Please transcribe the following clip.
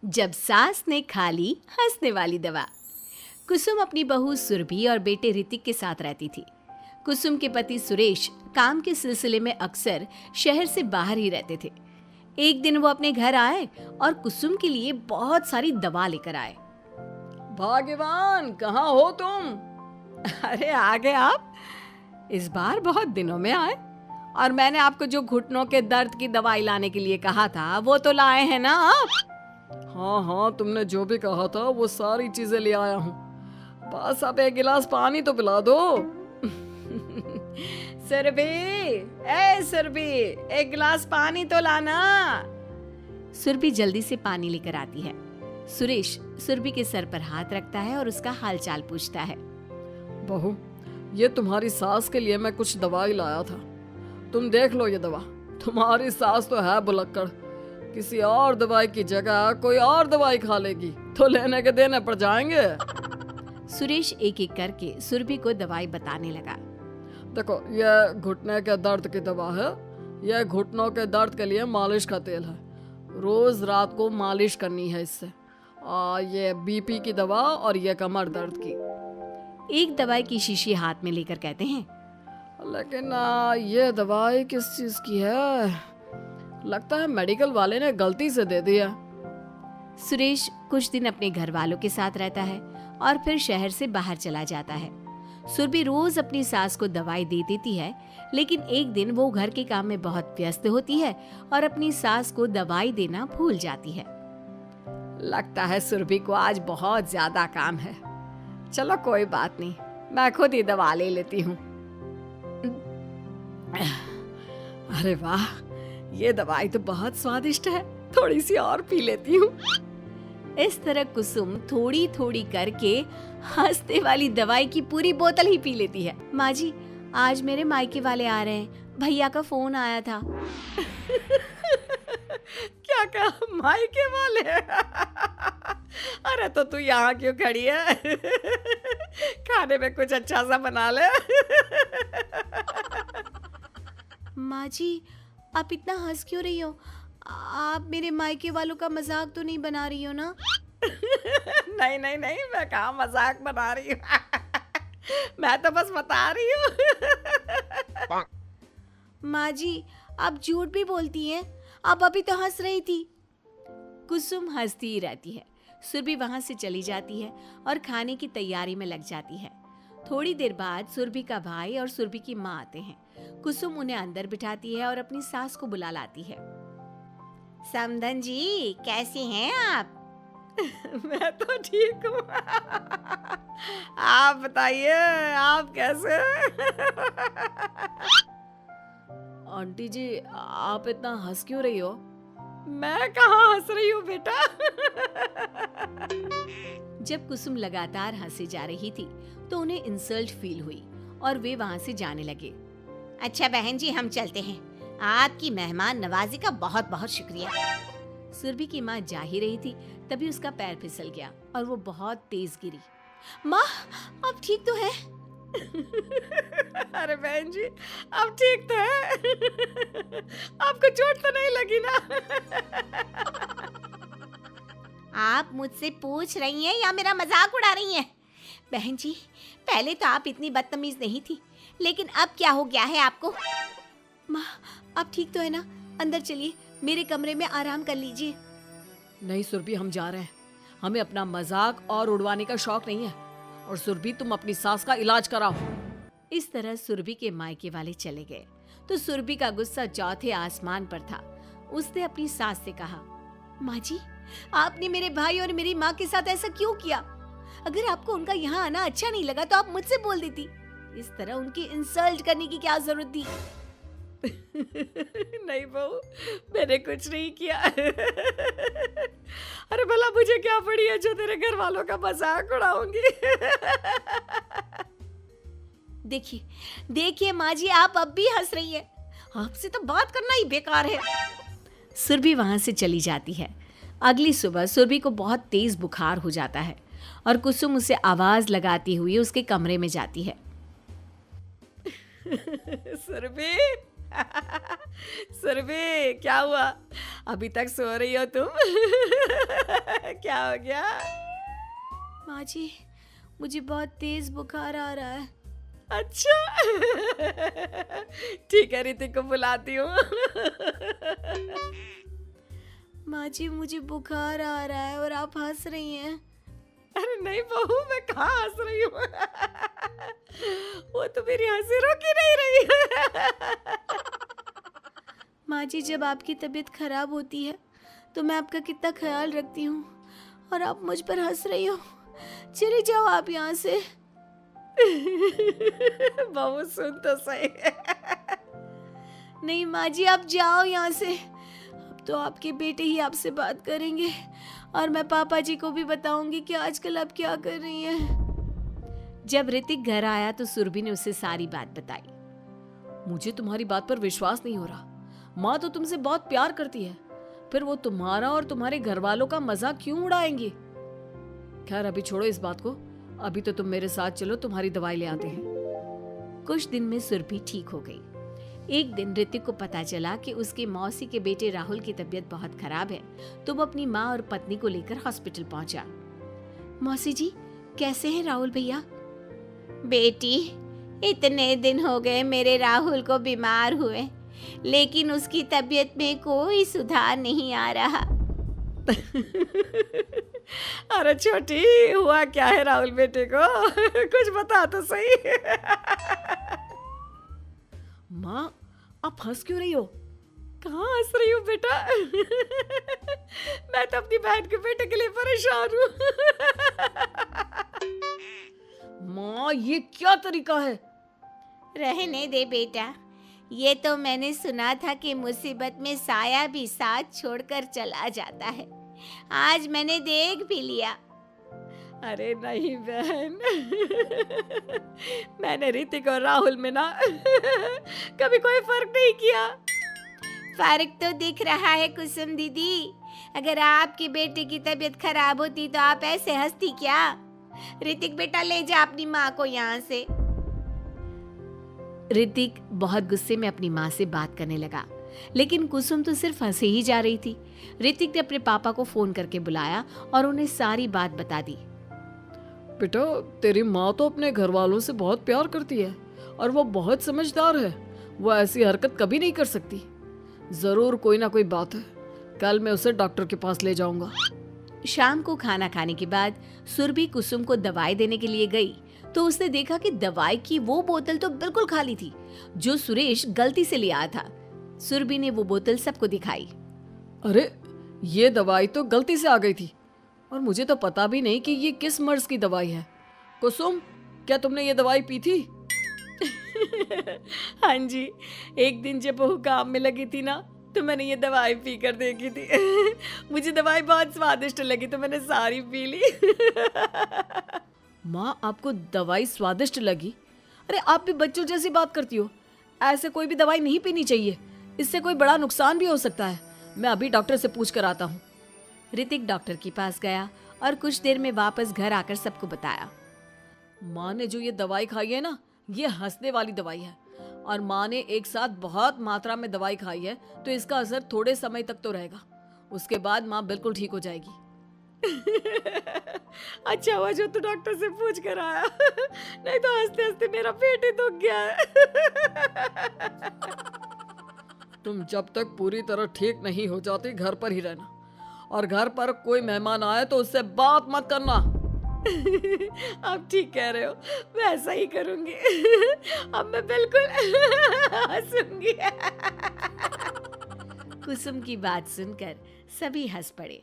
जब सास ने खा ली हंसने वाली दवा। कुसुम अपनी बहू सुरभि और बेटे ऋतिक के साथ रहती थी। कुसुम के पति सुरेश काम के सिलसिले में अक्सर शहर से बाहर ही रहते थे। एक दिन वो अपने घर आए और कुसुम के लिए बहुत सारी दवा लेकर आए। भाग्यवान, कहाँ हो तुम? अरे आ गए आप। इस बार बहुत दिनों में आए और मैंने आपको जो घुटनों के दर्द की दवाई लाने के लिए कहा था वो तो लाए हैं ना आप? हाँ हाँ, तुमने जो भी कहा था वो सारी चीजें ले आया हूँ। बस अब एक गिलास पानी तो पिला दो। सुरभि, एक गिलास पानी तो लाना। सुरभि जल्दी से पानी लेकर आती है। सुरेश सुरभि के सर पर हाथ रखता है और उसका हालचाल पूछता है। बहू, ये तुम्हारी सास के लिए मैं कुछ दवाई लाया था। तुम देख लो ये दवा। तुम्हारी सास तो है भुलक्कड़, किसी और दवाई की जगह कोई और दवाई खा लेगी तो लेने के देने पड़ जाएंगे। सुरेश एक एक करके सुरभि को दवाई बताने लगा। देखो, यह घुटने के दर्द की दवा है। यह घुटनों के दर्द के लिए मालिश का तेल है। रोज रात को मालिश करनी है इससे। ये बीपी की दवा और ये कमर दर्द की। एक दवाई की शीशी हाथ में लेकर कहते हैं, लेकिन ये दवाई किस चीज की है? लगता है मेडिकल वाले ने गलती से दे दिया। सुरेश कुछ दिन अपने घर वालों के साथ रहता है और फिर शहर से बाहर चला जाता है। सुरभि रोज अपनी सास को दवाई दे देती है, लेकिन एक दिन वो घर के काम में बहुत व्यस्त होती है और अपनी सास को दवाई देना भूल जाती है। लगता है सुरभि को आज बहुत ज्यादा काम है। चलो कोई बात नहीं, मैं खुद ही दवा ले लेती हूँ। अरे वाह, ये दवाई तो बहुत स्वादिष्ट है। थोड़ी सी और पी लेती हूँ। इस तरह कुसुम थोड़ी थोड़ी करके हंसने वाली दवाई की पूरी बोतल ही पी लेती है। माँ जी, आज मेरे मायके वाले आ रहे हैं। भैया का फोन आया था। क्या कहा? मायके वाले? अरे तो तू यहाँ क्यों खड़ी है? खाने में कुछ अच्छा सा बना ले। माँ जी, आप इतना हंस क्यों रही हो? आप मेरे मायके वालों का मजाक तो नहीं बना रही हो ना? नहीं नहीं नहीं, मैं कहाँ मजाक बना रही हूँ। मैं तो बस बता रही हूँ। माँ जी, आप झूठ भी बोलती हैं। आप अभी तो हंस रही थी। कुसुम हंसती ही रहती है। सुरभि वहां से चली जाती है और खाने की तैयारी में लग जाती है। थोड़ी देर बाद सुरभि का भाई और सुरभि की माँ आते हैं। कुसुम उन्हें अंदर बिठाती है और अपनी सास को बुला लाती है। समधन जी, कैसी हैं आप? मैं तो ठीक हूँ। आप बताइए, आप कैसे? आंटी जी, आप इतना हंस क्यों रही हो? मैं कहाँ हंस रही हूँ बेटा। जब कुसुम लगातार हंसे जा रही थी तो उन्हें इंसल्ट फील हुई और वे वहां से जाने लगे। अच्छा बहन जी, हम चलते हैं। आपकी मेहमान नवाजी का बहुत बहुत शुक्रिया। सुरभि की माँ जा ही रही थी, तभी उसका पैर फिसल गया और वो बहुत तेज गिरी। माँ, आप ठीक तो हैं? अरे बहन जी, आप ठीक तो हैं? आपको चोट तो नहीं लगी ना? आप मुझसे पूछ रही हैं या मेरा मजाक उड़ा रही हैं? बहन जी, पहले तो आप इतनी बदतमीज नहीं थी, लेकिन अब क्या हो गया है आपको? माँ, आप ठीक तो है ना? अंदर चलिए, मेरे कमरे में आराम कर लीजिए। नहीं सुरभि, हम जा रहे हैं। हमें अपना मजाक और उड़वाने का शौक नहीं है। और सुरभि, तुम अपनी सास का इलाज कराओ। इस तरह सुरभि के मायके वाले चले गए तो सुरभि का गुस्सा चौथे आसमान पर था। उसने अपनी सास से कहा, माँ जी, आपने मेरे भाई और मेरी माँ के साथ ऐसा क्यों किया? अगर आपको उनका यहाँ आना अच्छा नहीं लगा तो आप मुझसे बोल देती। इस तरह उनकी इंसल्ट करने की क्या जरूरत थी? नहीं बहू, मैंने कुछ नहीं किया। अरे भला मुझे क्या पड़ी है जो तेरे घर वालों का मजाक उड़ाऊंगी? देखिए देखिए माँ जी, आप अब भी हंस रही हैं। आपसे तो बात करना ही बेकार है। सुरभि वहां से चली जाती है। अगली सुबह सुरभि को बहुत तेज बुखार हो जाता है और कुसुम उसे आवाज लगाती हुई उसके कमरे में जाती है। सुरभि, सुरभि, क्या हुआ? अभी तक सो रही हो तुम? क्या हो गया? माँ जी, मुझे बहुत तेज बुखार आ रहा है। अच्छा। ठीक है, ऋतिक को बुलाती हूँ। माँ जी, मुझे बुखार आ रहा है और आप हंस रही हैं। अरे नहीं बहू, मैं कहाँ हंस रही हूँ। वो तो मेरी हंसी रोक ही नहीं रही है। माँ जी, जब आपकी तबीयत खराब होती है तो मैं आपका कितना ख्याल रखती हूँ और आप मुझ पर हंस रही हो। चले जाओ आप यहाँ से। बहू सुन तो सही। नहीं माँ जी, आप जाओ यहाँ से। अब तो आपके बेटे ही आपसे बात करेंगे और मैं पापा जी को भी बताऊंगी कि आजकल आप क्या कर रही हैं। जब ऋतिक घर आया तो सुरभि ने उसे सारी बात बताई। मुझे तुम्हारी बात पर विश्वास नहीं हो रहा। माँ तो तुमसे बहुत प्यार करती है, फिर वो तुम्हारा और तुम्हारे घर वालों का मजाक क्यों उड़ाएंगी? खैर अभी छोड़ो इस बात को, अभी तो तुम मेरे साथ चलो, तुम्हारी दवाई ले आते हैं। कुछ दिन में सुरभि ठीक हो गई। एक दिन ऋतिक को पता चला कि उसके मौसी के बेटे राहुल की तबीयत बहुत खराब है, तो वो अपनी माँ और पत्नी को लेकर हॉस्पिटल पहुंचा। मौसी जी, कैसे हैं राहुल भैया? बेटी, इतने दिन हो गए मेरे राहुल को बीमार हुए, लेकिन उसकी तबीयत में कोई सुधार नहीं आ रहा। अरे छोटी, हुआ क्या है राहुल बेटे को? कुछ बता तो सही। माँ, आप हंस क्यों रही हो? कहाँ हंस रही हो बेटा? मैं तो अपनी बहन के बेटे के लिए परेशान हूँ। माँ, ये क्या तरीका है? रहने दे बेटा, ये तो मैंने सुना था कि मुसीबत में साया भी साथ छोड़कर चला जाता है। आज मैंने देख भी लिया। अरे नहीं बहन, मैंने ऋतिक और राहुल में ना कभी कोई फर्क नहीं किया। फर्क तो दिख रहा है कुसुम दीदी। अगर आपके बेटे की तबीयत खराब होती तो आप ऐसे हंसती क्या? ऋतिक बेटा, ले जा अपनी माँ को यहाँ से। ऋतिक बहुत गुस्से में अपनी माँ से बात करने लगा, लेकिन कुसुम तो सिर्फ हंसे ही जा रही थी। ऋतिक ने अपने पापा को फोन करके बुलाया और उन्हें सारी बात बता दी। बेटा, तेरी माँ तो अपने घर वालों से बहुत प्यार करती है और वो बहुत समझदार है। वो ऐसी हरकत कभी नहीं कर सकती। जरूर कोई ना कोई बात है। कल मैं उसे डॉक्टर के पास ले जाऊंगा। शाम को खाना खाने के बाद सुरभि कुसुम को दवाई देने के लिए गई तो उसने देखा कि दवाई की वो बोतल तो बिल्कुल खाली थी जो सुरेश गलती से ले आया था। सुरभि ने वो बोतल सबको दिखाई। अरे, ये दवाई तो गलती से आ गई थी और मुझे तो पता भी नहीं कि ये किस मर्ज की दवाई है। कुसुम, क्या तुमने ये दवाई पी थी? हाँ जी, एक दिन जब बहू काम में लगी थी ना, तो मैंने ये दवाई पी कर देखी थी। मुझे दवाई बहुत स्वादिष्ट लगी तो मैंने सारी पी ली। माँ, आपको दवाई स्वादिष्ट लगी? अरे आप भी बच्चों जैसी बात करती हो। ऐसे कोई भी दवाई नहीं पीनी चाहिए, इससे कोई बड़ा नुकसान भी हो सकता है। मैं अभी डॉक्टर से पूछ कर आता हूँ। ऋतिक डॉक्टर के पास गया और कुछ देर में वापस घर आकर सबको बताया। माँ ने जो ये दवाई खाई है ना, ये हंसने वाली दवाई है और माँ ने एक साथ बहुत मात्रा में दवाई खाई है, तो इसका असर थोड़े समय तक तो रहेगा। उसके बाद माँ बिल्कुल ठीक हो जाएगी। अच्छा हुआ जो तू डॉक्टर से पूछ कर आया, नहीं तो हंसते हंसते मेरा पेट ही दुख गया है। तुम जब तक पूरी तरह ठीक नहीं हो जाती घर पर ही रहना, और घर पर कोई मेहमान आए तो उससे बात मत करना। आप ठीक कह रहे हो, मैं ऐसा ही करूंगी। अब मैं बिल्कुल हंसूंगी। कुसुम की बात सुनकर सभी हंस पड़े।